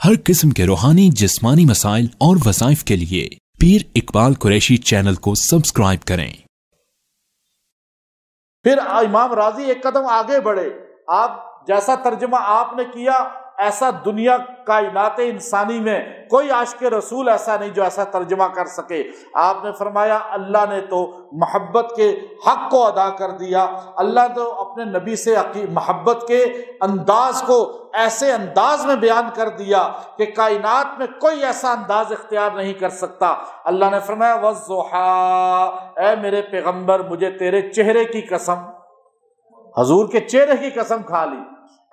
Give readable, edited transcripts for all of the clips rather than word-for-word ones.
ہر قسم کے روحانی جسمانی مسائل اور وظائف کے لیے پیر اقبال قریشی چینل کو سبسکرائب کریں۔ پھر امام راضی ایک قدم آگے بڑھے، آپ جیسا ترجمہ آپ نے کیا ایسا دنیا کائنات انسانی میں کوئی عاشق رسول ایسا نہیں جو ایسا ترجمہ کر سکے۔ آپ نے فرمایا اللہ نے تو محبت کے حق کو ادا کر دیا، اللہ تو اپنے نبی سے محبت کے انداز کو ایسے انداز میں بیان کر دیا کہ کائنات میں کوئی ایسا انداز اختیار نہیں کر سکتا۔ اللہ نے فرمایا وَالضُّحَىٰ، اے میرے پیغمبر مجھے تیرے چہرے کی قسم، حضور کے چہرے کی قسم کھا لی،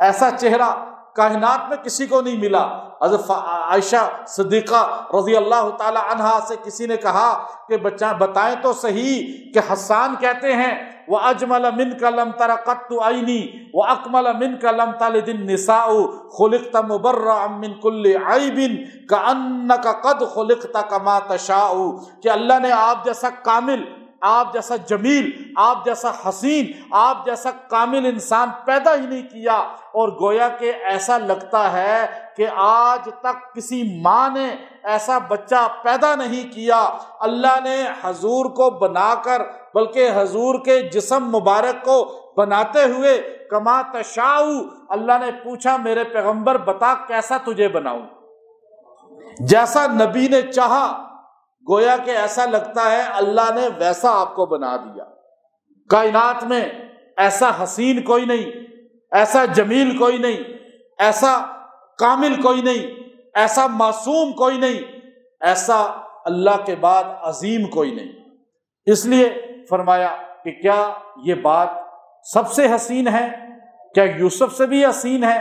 ایسا چہرہ کائنات میں کسی کو نہیں ملا۔ حضرت عائشہ صدیقہ رضی اللہ تعالی عنہا سے کسی نے کہا کہ بتائیں تو صحیح کہ حسان کہتے ہیں وَأَجْمَلَ مِنْكَ لَمْ تَرَ قَطُّ عَيْنِي وَأَكْمَلَ مِنْكَ لَمْ تَلِدِ النِّسَاءُ خُلِقْتَ مُبَرَّأً مِنْ كُلِّ عَيْبٍ كَأَنَّكَ قَدْ خُلِقْتَ كَمَا تَشَاءُ، کہ اللہ نے آپ جیسا کامل، آپ جیسا جمیل، آپ جیسا حسین، آپ جیسا کامل انسان پیدا ہی نہیں کیا، اور گویا کہ ایسا لگتا ہے کہ آج تک کسی ماں نے ایسا بچہ پیدا نہیں کیا۔ اللہ نے حضور کو بنا کر بلکہ حضور کے جسم مبارک کو بناتے ہوئے کما تشاء، اللہ نے پوچھا میرے پیغمبر بتا کیسا تجھے بناؤں، جیسا نبی نے چاہا، گویا کہ ایسا لگتا ہے اللہ نے ویسا آپ کو بنا دیا۔ کائنات میں ایسا حسین کوئی نہیں، ایسا جمیل کوئی نہیں، ایسا کامل کوئی نہیں، ایسا معصوم کوئی نہیں، ایسا اللہ کے بعد عظیم کوئی نہیں۔ اس لیے فرمایا کہ کیا یہ بات سب سے حسین ہے؟ کیا یوسف سے بھی حسین ہے؟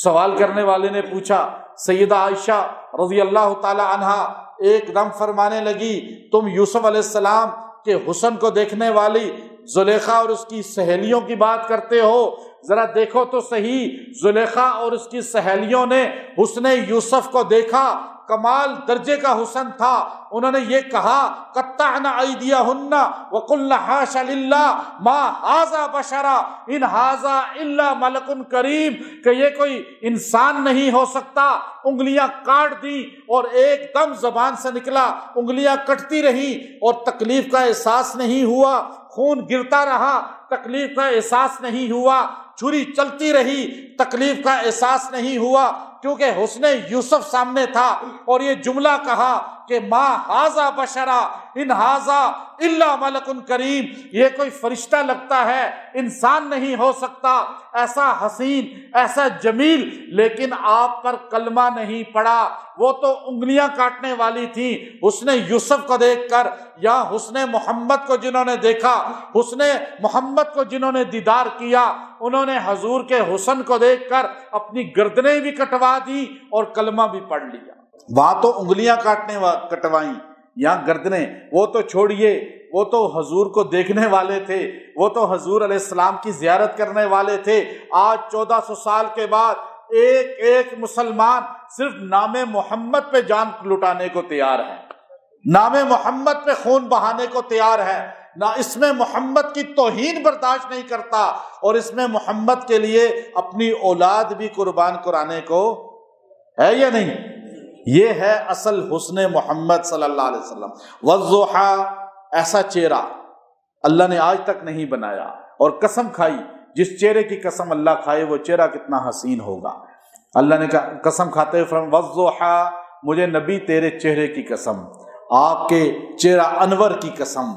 سوال کرنے والے نے پوچھا۔ سیدہ عائشہ رضی اللہ تعالی عنہا ایک دم فرمانے لگی تم یوسف علیہ السلام کے حسن کو دیکھنے والی زلیخا اور اس کی سہیلیوں کی بات کرتے ہو، ذرا دیکھو تو صحیح، زلیخا اور اس کی سہیلیوں نے حسن یوسف کو دیکھا، کمال درجے کا حسن تھا۔ انہوں نے یہ کہا قطعن ایدیہن وقلن حاشا للہ ما ھذا بشرا ان ھذا الا ملک کریم، کہ یہ کوئی انسان نہیں ہو سکتا۔ انگلیاں کاٹ دی اور ایک دم زبان سے نکلا، انگلیاں کٹتی رہی اور تکلیف کا احساس نہیں ہوا، خون گرتا رہا، تکلیف کا احساس نہیں ہوا، چھری چلتی رہی، تکلیف کا احساس نہیں ہوا، کیونکہ حسن یوسف سامنے تھا۔ اور یہ جملہ کہا کہ ما ھذا بشرا ان ھذا الا ملک کریم، یہ کوئی فرشتہ لگتا ہے، انسان نہیں ہو سکتا، ایسا حسین، ایسا جمیل۔ لیکن آپ پر کلمہ نہیں پڑا، وہ تو انگلیاں کاٹنے والی تھی حسن یوسف کو دیکھ کر، یا حسن محمد کو جنہوں نے دیکھا، حسن محمد کو جنہوں نے دیدار کیا، انہوں نے حضور کے حسن کو دیکھ کر اپنی گردنیں بھی کٹوا دی اور کلمہ بھی پڑھ لیا۔ وہاں تو انگلیاں کٹوائیں، یہاں گردنیں، وہ تو چھوڑیے، وہ تو حضور کو دیکھنے والے تھے، وہ تو حضور علیہ السلام کی زیارت کرنے والے تھے۔ آج 1400 سال کے بعد ایک ایک مسلمان صرف نام محمد پہ جان لٹانے کو تیار ہے، نام محمد پہ خون بہانے کو تیار ہے، نہ اس میں محمد کی توہین برداشت نہیں کرتا، اور اس میں محمد کے لیے اپنی اولاد بھی قربان کرانے کو ہے یا نہیں؟ یہ ہے اصل حسن محمد صلی اللہ علیہ وسلم۔ والضحیٰ، ایسا چہرہ اللہ نے آج تک نہیں بنایا، اور قسم کھائی، جس چہرے کی قسم اللہ کھائے وہ چہرہ کتنا حسین ہوگا۔ اللہ نے قسم کھاتے ہوئے فرمایا والضحیٰ، مجھے نبی تیرے چہرے کی قسم، آپ کے چہرہ انور کی قسم،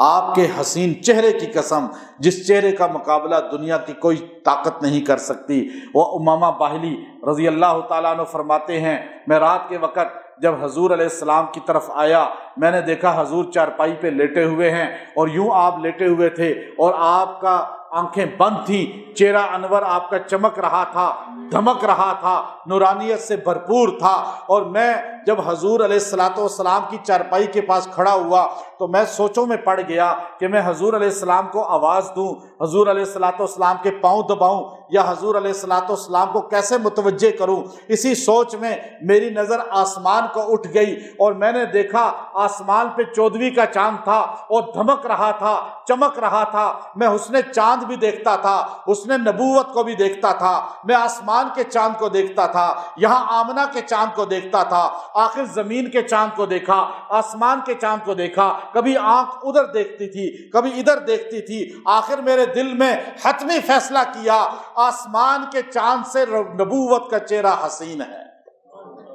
آپ کے حسین چہرے کی قسم، جس چہرے کا مقابلہ دنیا کی کوئی طاقت نہیں کر سکتی۔ وہ امامہ باہلی رضی اللہ تعالیٰ عنہ فرماتے ہیں میں رات کے وقت جب حضور علیہ السلام کی طرف آیا، میں نے دیکھا حضور چارپائی پہ لیٹے ہوئے ہیں، اور یوں آپ لیٹے ہوئے تھے اور آپ کا آنکھیں بند تھیں، چہرہ انور آپ کا چمک رہا تھا، دھمک رہا تھا، نورانیت سے بھرپور تھا۔ اور میں جب حضور علیہ السلام کی چارپائی کے پاس کھڑا ہوا تو میں سوچوں میں پڑ گیا کہ میں حضور علیہ السلام کو آواز دوں، حضور علیہ السلام کے پاؤں دباؤں، یا حضور علیہ الصلوۃ والسلام کو کیسے متوجہ کروں، اسی سوچ میں میری نظر آسمان کو اٹھ گئی اور میں نے دیکھا آسمان پہ 14ویں کا چاند تھا اور دھمک رہا تھا، چمک رہا تھا۔ میں حسن چاند بھی دیکھتا تھا، حسن نبوت کو بھی دیکھتا تھا، میں آسمان کے چاند کو دیکھتا تھا، یہاں آمنہ کے چاند کو دیکھتا تھا، آخر زمین کے چاند کو دیکھا، آسمان کے چاند کو دیکھا، کبھی آنکھ ادھر دیکھتی تھی کبھی ادھر دیکھتی تھی۔ آخر میرے دل میں حتمی فیصلہ کیا، آسمان کے چاند سے نبوت کا چہرہ حسین ہے،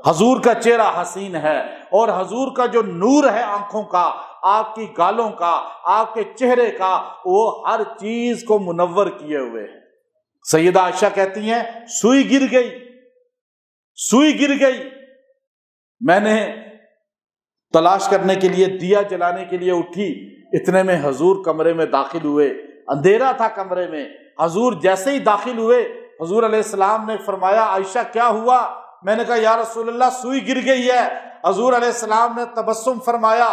حضور کا چہرہ حسین ہے، اور حضور کا جو نور ہے آنکھوں کا، آپ کی گالوں کا، آپ کے چہرے کا، وہ ہر چیز کو منور کیے ہوئے ہے۔ سیدہ عائشہ کہتی ہیں سوئی گر گئی، سوئی گر گئی، میں نے تلاش کرنے کے لیے، دیا جلانے کے لیے اٹھی، اتنے میں حضور کمرے میں داخل ہوئے، اندھیرا تھا کمرے میں۔ حضور جیسے ہی داخل ہوئے، حضور علیہ السلام نے فرمایا عائشہ کیا ہوا؟ میں نے کہا یا رسول اللہ سوئی گر گئی ہے۔ حضور علیہ السلام نے تبسم فرمایا،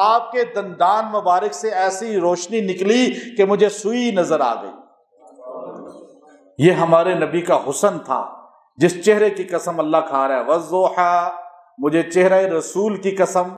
آپ کے دندان مبارک سے ایسی روشنی نکلی کہ مجھے سوئی نظر آ گئی۔ یہ ہمارے نبی کا حسن تھا، جس چہرے کی قسم اللہ کھا رہا ہے، والضحیٰ، مجھے چہرہ رسول کی قسم